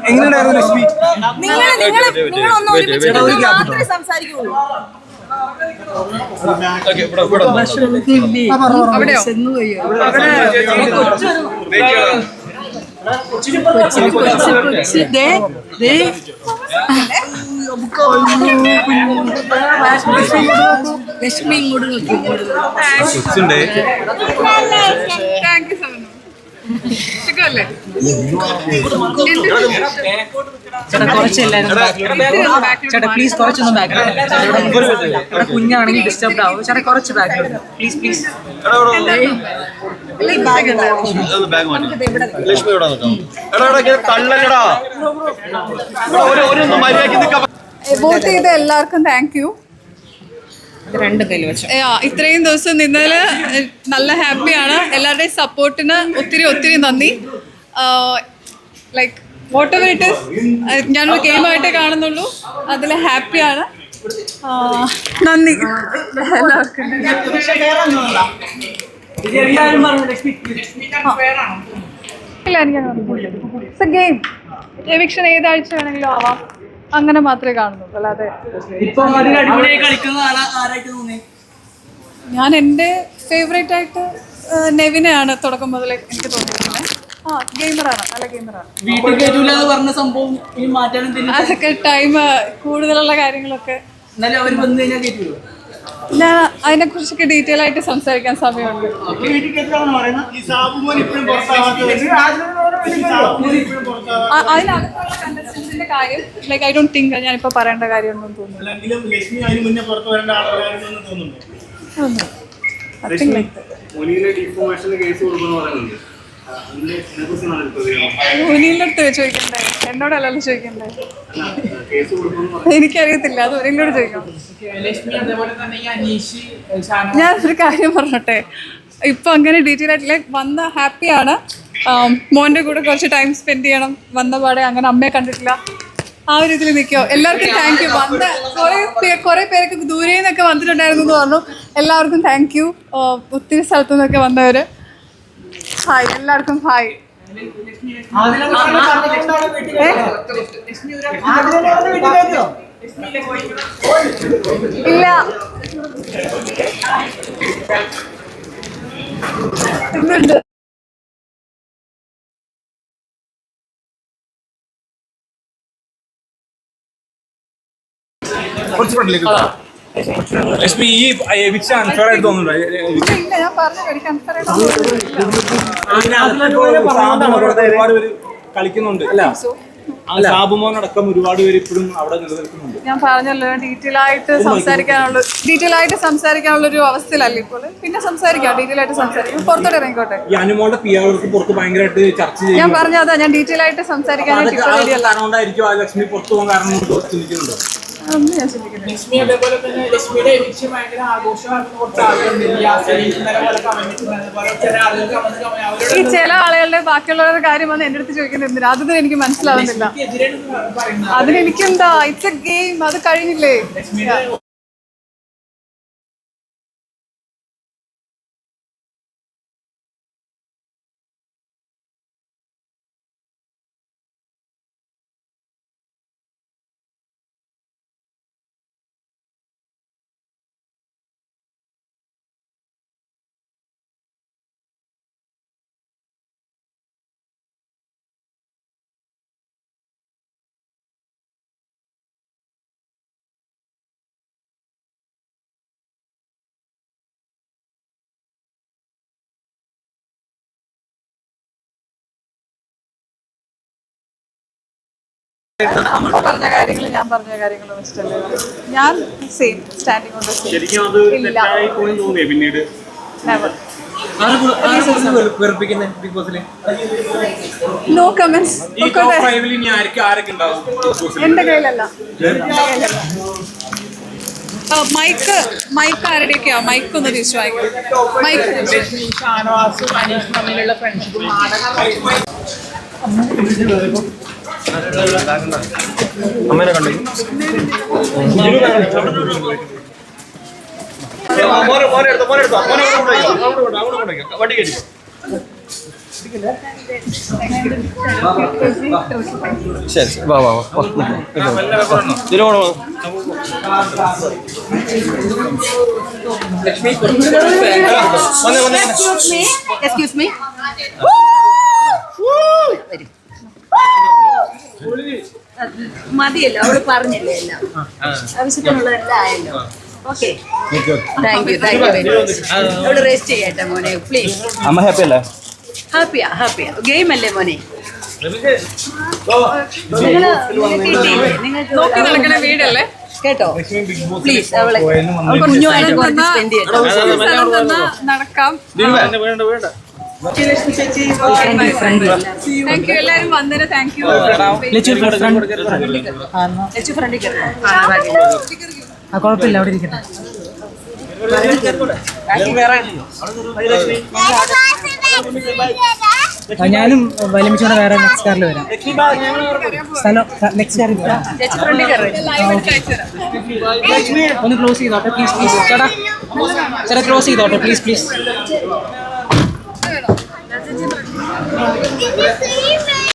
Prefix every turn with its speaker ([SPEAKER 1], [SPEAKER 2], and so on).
[SPEAKER 1] എങ്ങനെയായിരുന്നു ലക്ഷ്മി?
[SPEAKER 2] സംസാരിക്കുള്ളൂ. ലക്ഷ്മി ഇങ്ങോട്ട്
[SPEAKER 3] ചേട്ടാ പ്ലീസ് കുറച്ചൊന്നും ബാക്ക്ഗ്രൗണ്ട് കുഞ്ഞാണെങ്കിൽ ഡിസ്റ്റർബ് ആവും. ചേട്ടാ കുറച്ച് ബാക്ക്ഗ്രൗണ്ട് പ്ലീസ് പ്ലീസ്.
[SPEAKER 4] വോട്ട് ചെയ്ത എല്ലാവർക്കും താങ്ക് യു. ഇത്രയും ദിവസം നിന്നതിൽ നല്ല ഹാപ്പിയാണ്. എല്ലാവരുടെയും സപ്പോർട്ടിന് ഒത്തിരി ഒത്തിരി നന്ദി. Like what ever it is, ഞാനൊരു ഗെയിമായിട്ടേ കാണുന്നുള്ളൂ. അതിൽ ഹാപ്പിയാണ്. നന്ദി എല്ലാവർക്കും. ഗെയിം എവിക്ഷൻ ഏതാഴ്ച വേണമെങ്കിലും ആവാം, അങ്ങനെ മാത്രമേ കാണുന്നുള്ളൂ. അല്ലാതെ ഞാൻ എൻ്റെ ഫേവറേറ്റ് ആയിട്ട് നെവിനെയാണ് തുടക്കം മുതൽ എനിക്ക് തോന്നിയിരിക്കുന്നത്. ഗെയിമറാണ്, നല്ല ഗെയിമറാണ്. അതൊക്കെ ടൈം കൂടുതലുള്ള കാര്യങ്ങളൊക്കെ ഞാൻ അതിനെക്കുറിച്ചൊക്കെ ഡീറ്റെയിൽ ആയിട്ട് സംസാരിക്കാൻ സമയമുണ്ട്. അതിനകത്തുള്ള കണ്ടസ്റ്റൻസിന്റെ കാര്യം ലൈക്ക് ഐ ഡോണ്ട് തിങ്ക് ഞാനിപ്പോൾ പറയേണ്ട കാര്യമൊന്നും തോന്നുന്നു. മുനീലിന്റെ അടുത്ത് ചോദിക്കണ്ടേ, എന്നോടല്ലല്ലോ ചോദിക്കണ്ടേ? എനിക്കറിയത്തില്ല, അത് മുനീലിനോട് ചോദിക്കണം. ഞാൻ ഒരു കാര്യം പറഞ്ഞോട്ടെ, ഇപ്പൊ അങ്ങനെ ഡീറ്റെയിൽ ആയിട്ടില്ല. വന്ന ഹാപ്പിയാണ്. മോൻ്റെ കൂടെ കുറച്ച് ടൈം സ്പെൻഡ് ചെയ്യണം. വന്ന പാടെ അങ്ങനെ അമ്മയെ കണ്ടിട്ടില്ല, ആ ഒരു ഇതിൽ നിൽക്കോ. എല്ലാവർക്കും താങ്ക് യു. വന്ന കുറേ പേരൊക്കെ ദൂരെ നിന്നൊക്കെ വന്നിട്ടുണ്ടായിരുന്നു എന്ന് പറഞ്ഞു. എല്ലാവർക്കും താങ്ക് യു. ഒത്തിരി സ്ഥലത്തു നിന്നൊക്കെ വന്നവര് ഹായ്, എല്ലാവർക്കും ഹായ്. ഇല്ല, ഇന്നുണ്ട്.
[SPEAKER 1] ലക്ഷ്മി, ഈ എവിക്ഷൻ അൺഫെയർ ആയിട്ട് തോന്നുന്നുണ്ടോ?
[SPEAKER 4] ഞാൻ പറഞ്ഞു
[SPEAKER 1] ഒരുപാട് പേര് കളിക്കുന്നുണ്ട്. സാബുമോനടക്കം ഒരുപാട് പേര് ഇപ്പോഴും അവിടെ നിലനിൽക്കുന്നുണ്ട്.
[SPEAKER 4] ഞാൻ പറഞ്ഞല്ലോ, ഡീറ്റെയിൽ ആയിട്ട് സംസാരിക്കാനുള്ള ഒരു അവസ്ഥയിലല്ല ഇപ്പോൾ. പിന്നെ സംസാരിക്കാം, ഡീറ്റെയിൽ ആയിട്ട് സംസാരിക്കും. പുറത്തോട്ട് ഇറങ്ങിക്കോട്ടെ.
[SPEAKER 1] ഈ അനുമോളുടെ പിആർക്ക് പുറത്ത് ഭയങ്കരമായിട്ട് ചർച്ച ചെയ്യും.
[SPEAKER 4] ഞാൻ പറഞ്ഞതാ, ഞാൻ ഡീറ്റെയിൽ ആയിട്ട് സംസാരിക്കാനായിട്ട്
[SPEAKER 1] ലക്ഷ്മി പുറത്തു പോകാൻ കാരണം ചിന്തിക്കുന്നുണ്ടോ?
[SPEAKER 4] ഒന്നും ഞാൻ ചിന്തിക്കുന്നില്ല. ഈ ചില ആളുകളുടെ ബാക്കിയുള്ളവരുടെ കാര്യം വന്ന് എൻ്റെ അടുത്ത് ചോദിക്കുന്നില്ല. അതൊന്നും എനിക്ക് മനസ്സിലാവുന്നില്ല. അതിനെനിക്കെന്താ, ഇറ്റ്സ് എ ഗെയിം, അത് കഴിഞ്ഞില്ലേ? പറഞ്ഞ കാര്യങ്ങൾ ഞാൻ പറഞ്ഞ കാര്യങ്ങൾ ഇഷ്ടമല്ലേ? ഞാൻ സെയിം സ്റ്റാൻഡിങ് കൊണ്ട് നെവർ.
[SPEAKER 1] വെറുപ്പിക്കുന്നത് ബിഗ് ബോസില്
[SPEAKER 4] നോ കമന്റ്സ്.
[SPEAKER 1] ഈ ടോപ്പ് ഫൈവിൽ ഇനി ആരൊക്കെ ഉണ്ടാവും ബിഗ് ബോസിൽ?
[SPEAKER 4] എന്റെ കയ്യിലല്ല. മൈക്ക് ആരുടെയൊക്കെയാ? മൈക്ക് ഒന്ന് തിരിച്ചു വായിക്കും. മൈക്ക്
[SPEAKER 3] ഷാനവാസും അനീഷും തമ്മിലുള്ള ഫ്രണ്ട്ഷിപ്പും
[SPEAKER 1] അമ്മേനെ കണ്ടു വണ്ടി കയറ്റി ശരി വാ വാ ലക്ഷ്മി
[SPEAKER 2] എക്സ്ക്യൂസ് മീ. മതിയല്ലോ, അവള് പറഞ്ഞല്ലേ എല്ലാം, ആവശ്യത്തിനുള്ളതെല്ലാം ആയല്ലോ. Okay, thank you very much. അവള് റെസ്റ്റ് ചെയ്യട്ടെ മോനെ, പ്ലീസ്.
[SPEAKER 1] അമ്മ ഹാപ്പി അല്ലേ?
[SPEAKER 2] ഹാപ്പിയാ ഗെയിം അല്ലേ മോനെ?
[SPEAKER 4] നോക്കി നടക്കണ വീടല്ലേ
[SPEAKER 2] കേട്ടോ, പ്ലീസ്. അവളെ കുഞ്ഞുമായിട്ട് കുറച്ച് സ്പെൻഡ് ചെയ്യട്ടോ.
[SPEAKER 4] നടക്കാം. താങ്ക് യു എല്ലാരും വന്നതിന്. Thank you.
[SPEAKER 3] കുഴപ്പമില്ല, അവിടെ ഇരിക്കട്ടെ. ഞാനും വലിമിച്ചോടെ വേറെ നെക്സ്റ്റ് കാറിൽ വരാം. സ്ഥലം നെക്സ്റ്റ് കാറിൽ വരാം. ഒന്ന് ക്ലോസ് ചെയ്തോട്ടെ പ്ലീസ് പ്ലീസ്. ചേട്ടാ ക്ലോസ് ചെയ്തോട്ടെ പ്ലീസ് പ്ലീസ്.